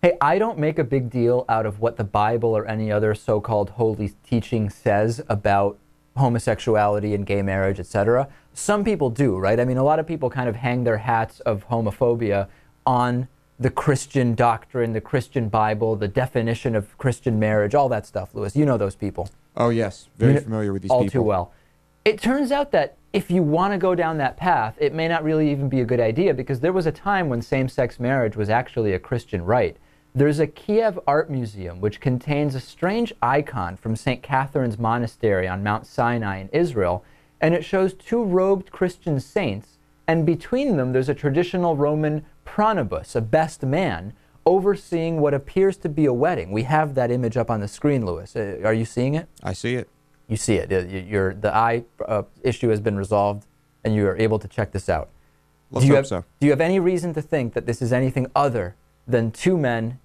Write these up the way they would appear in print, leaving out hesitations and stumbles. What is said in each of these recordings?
Hey, I don't make a big deal out of what the Bible or any other so-called holy teaching says about homosexuality and gay marriage, etc. Some people do, right? I mean, a lot of people kind of hang their hats of homophobia on the Christian doctrine, the Christian Bible, the definition of Christian marriage, all that stuff, Louis. You know those people. Oh, yes. Very familiar with these people. All too well. It turns out that if you want to go down that path, it may not really even be a good idea, because there was a time when same-sex marriage was actually a Christian rite. There's a Kiev art museum which contains a strange icon from St. Catherine's Monastery on Mount Sinai in Israel, and it shows two robed Christian saints, and between them there's a traditional Roman pronobus, a best man, overseeing what appears to be a wedding. We have that image up on the screen, Louis. Are you seeing it? I see it. You see it. The eye issue has been resolved, and you are able to check this out. Let's hope so. Do you have any reason to think that this is anything other than two men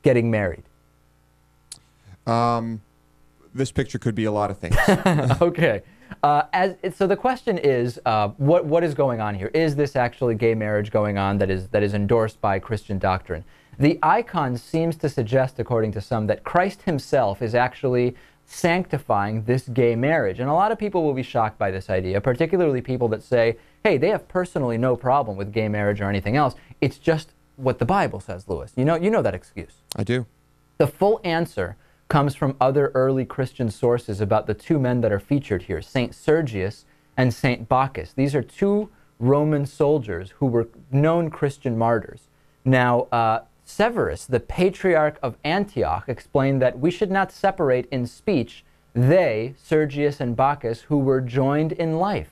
getting married? This picture could be a lot of things. Okay. So the question is, what is going on here? Is this actually gay marriage going on that is endorsed by Christian doctrine? The icon seems to suggest, according to some, that Christ himself is actually sanctifying this gay marriage. And a lot of people will be shocked by this idea, particularly people that say, hey, they have personally no problem with gay marriage or anything else. It's just what the Bible says, Louis. You know that excuse. I do. The full answer comes from other early Christian sources about the two men that are featured here, St. Sergius and St. Bacchus. These are two Roman soldiers who were known Christian martyrs. Now, Severus, the Patriarch of Antioch, explained that we should not separate in speech they, Sergius and Bacchus, who were joined in life.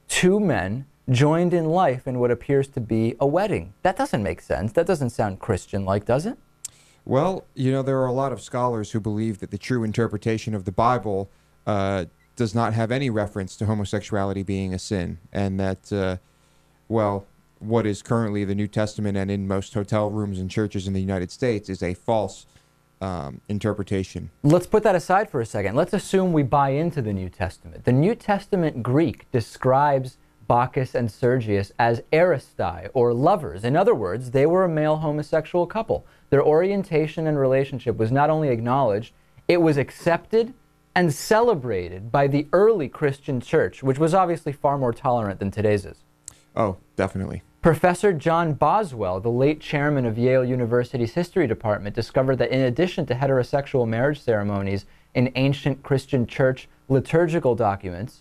Two men joined in life in what appears to be a wedding. That doesn't make sense. That doesn't sound Christian-like, does it? Well, you know, there are a lot of scholars who believe that the true interpretation of the Bible does not have any reference to homosexuality being a sin, and that, well, what is currently the New Testament and in most hotel rooms and churches in the United States is a false interpretation. Let's put that aside for a second. Let's assume we buy into the New Testament. The New Testament Greek describes Bacchus and Sergius as Aristae, or lovers. In other words, they were a male homosexual couple. Their orientation and relationship was not only acknowledged, it was accepted and celebrated by the early Christian church, which was obviously far more tolerant than today's is. Oh, definitely. Professor John Boswell, the late chairman of Yale University's history department, discovered that in addition to heterosexual marriage ceremonies in ancient Christian church liturgical documents,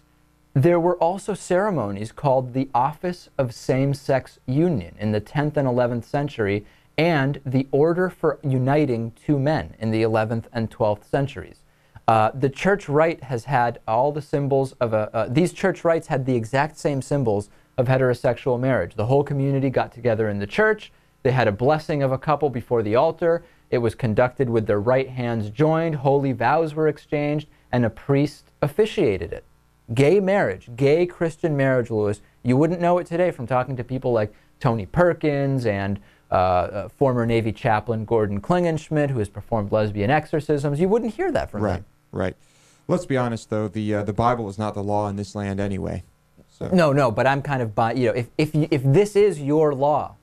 there were also ceremonies called the Office of Same-Sex Union in the 10th and 11th century, and the Order for Uniting Two Men in the 11th and 12th centuries. The church rite has had all the symbols of these church rites had the exact same symbols of heterosexual marriage. The whole community got together in the church. They had a blessing of a couple before the altar. It was conducted with their right hands joined. Holy vows were exchanged, and a priest officiated it. Gay marriage, gay Christian marriage, Louis, you wouldn't know it today from talking to people like Tony Perkins and former Navy chaplain Gordon Klingenschmidt, who has performed lesbian exorcisms. You wouldn't hear that from them. Right. Let's be honest, though. The Bible is not the law in this land anyway. So. No, but I'm kind of if this is your law,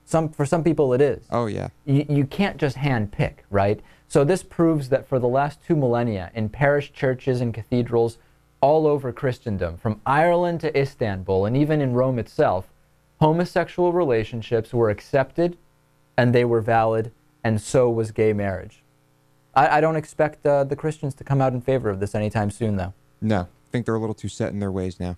for some people it is. Oh yeah. You can't just hand pick, right? So this proves that for the last 2 millennia, in parish churches and cathedrals all over Christendom, from Ireland to Istanbul, and even in Rome itself, homosexual relationships were accepted, and they were valid, and so was gay marriage. I don't expect the Christians to come out in favor of this anytime soon, though. No, I think they're a little too set in their ways now.